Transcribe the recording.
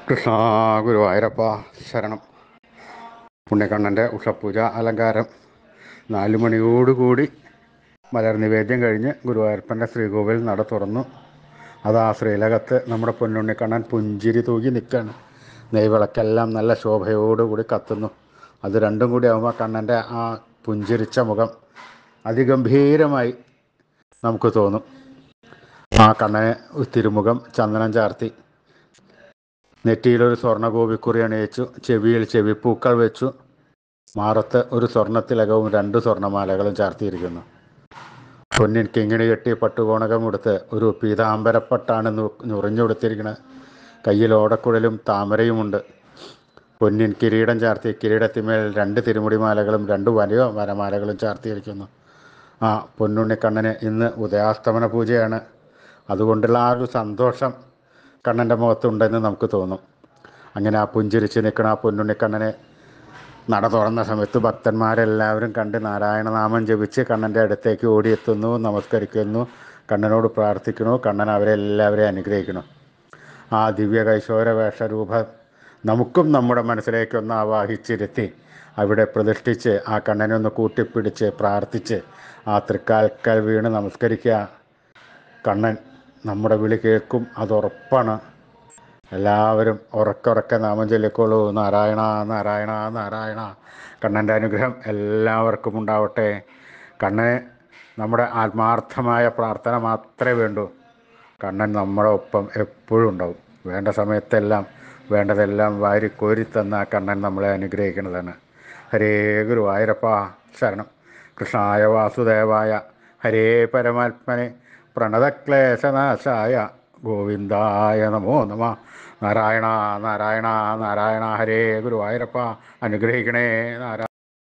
കൃഷ്ണ ഗുരുവായൂരപ്പ ശരണം. പുണ്യകണ്ണൻ്റെ ഉഷപൂജ അലങ്കാരം 4 മണിയോടുകൂടി മലർ നിവേദ്യം കഴിഞ്ഞ് ഗുരുവായൂരപ്പൻ്റെ ശ്രീകോവിൽ നട തുറന്നു. അത് ആ ശ്രീലകത്ത് നമ്മുടെ പൊന്നുണ്ണിക്കണ്ണൻ പുഞ്ചിരി തൂകി നിൽക്കുകയാണ്. നെയ്വിളക്കെല്ലാം നല്ല ശോഭയോടുകൂടി കത്തുന്നു. അത് രണ്ടും കൂടി ആകുമ്പോൾ കണ്ണൻ്റെ ആ പുഞ്ചിരിച്ച മുഖം അതിഗംഭീരമായി നമുക്ക് തോന്നും. ആ കണ്ണനെ തിരുമുഖം ചന്ദനം ചാർത്തി, നെറ്റിയിലൊരു സ്വർണ്ണ ഗോപിക്കുറി അണിയിച്ചു, ചെവിയിൽ ചെവിപ്പൂക്കൾ വെച്ചു, മാറത്ത് ഒരു സ്വർണ്ണത്തിലകവും 2 സ്വർണ്ണമാലകളും ചാർത്തിയിരിക്കുന്നു. പൊന്നിൻ കിങ്ങിണി കെട്ടി പട്ടുകോണകം കൊടുത്ത് ഒരു പീതാംബരപ്പട്ടാണ് ഞുറിഞ്ഞുകൊടുത്തിരിക്കുന്നത്. കയ്യിൽ ഓടക്കുഴലും താമരയുമുണ്ട്. പൊന്നിൻ കിരീടം ചാർത്തി കിരീടത്തിന്മേൽ 2 തിരുമുടിമാലകളും 2 വലിയ വരമാലകളും ചാർത്തിയിരിക്കുന്നു. ആ പൊന്നുണ്ണിക്കണ്ണന് ഇന്ന് ഉദയാസ്തമന പൂജയാണ്. അതുകൊണ്ടുള്ള ആ ഒരു സന്തോഷം കണ്ണൻ്റെ മുഖത്തുണ്ടെന്ന് നമുക്ക് തോന്നും. അങ്ങനെ ആ പുഞ്ചിരിച്ച് നിൽക്കുന്ന ആ പൊന്നുണ്ണിക്കണ്ണനെ നട തുറന്ന സമയത്ത് ഭക്തന്മാരെല്ലാവരും കണ്ട് നാരായണനാമം ജപിച്ച് കണ്ണൻ്റെ അടുത്തേക്ക് ഓടിയെത്തുന്നു, നമസ്കരിക്കുന്നു, കണ്ണനോട് പ്രാർത്ഥിക്കുന്നു. കണ്ണൻ അവരെല്ലാവരെയും അനുഗ്രഹിക്കണം. ആ ദിവ്യ കൈശോര വേഷരൂപം നമുക്കും നമ്മുടെ മനസ്സിലേക്കൊന്ന് ആവാഹിച്ചിരുത്തി അവിടെ പ്രതിഷ്ഠിച്ച് ആ കണ്ണനെ ഒന്ന് കൂട്ടിപ്പിടിച്ച് പ്രാർത്ഥിച്ച് ആ തൃക്കാൽക്കൽ വീണ് നമസ്കരിക്കുക. കണ്ണൻ നമ്മുടെ വിളി കേൾക്കും, അതുറപ്പാണ്. എല്ലാവരും ഉറക്കെ നാമം ചൊല്ലിക്കോളൂ. നാരായണ നാരായണ നാരായണ. കണ്ണൻ്റെ അനുഗ്രഹം എല്ലാവർക്കും ഉണ്ടാവട്ടെ. കണ്ണന് നമ്മുടെ ആത്മാർത്ഥമായ പ്രാർത്ഥന മാത്രമേ വേണ്ടൂ. കണ്ണൻ നമ്മുടെ ഒപ്പം എപ്പോഴും ഉണ്ടാവും. വേണ്ട സമയത്തെല്ലാം വേണ്ടതെല്ലാം വാരിക്കോരി തന്ന ആ കണ്ണൻ നമ്മളെ അനുഗ്രഹിക്കുന്നതാണ്. ഹരേ ഗുരുവായൂരപ്പ ശരണം. കൃഷ്ണായ വാസുദേവായ ഹരേ പരമാത്മനെ പ്രണതക്ലേശനാശായ ഗോവിന്ദായ നമോ നമ. നാരായണ നാരായണ നാരായണ. ഹരേ ഗുരുവായൂരപ്പ അനുഗ്രഹിക്കണേ നാരായണ.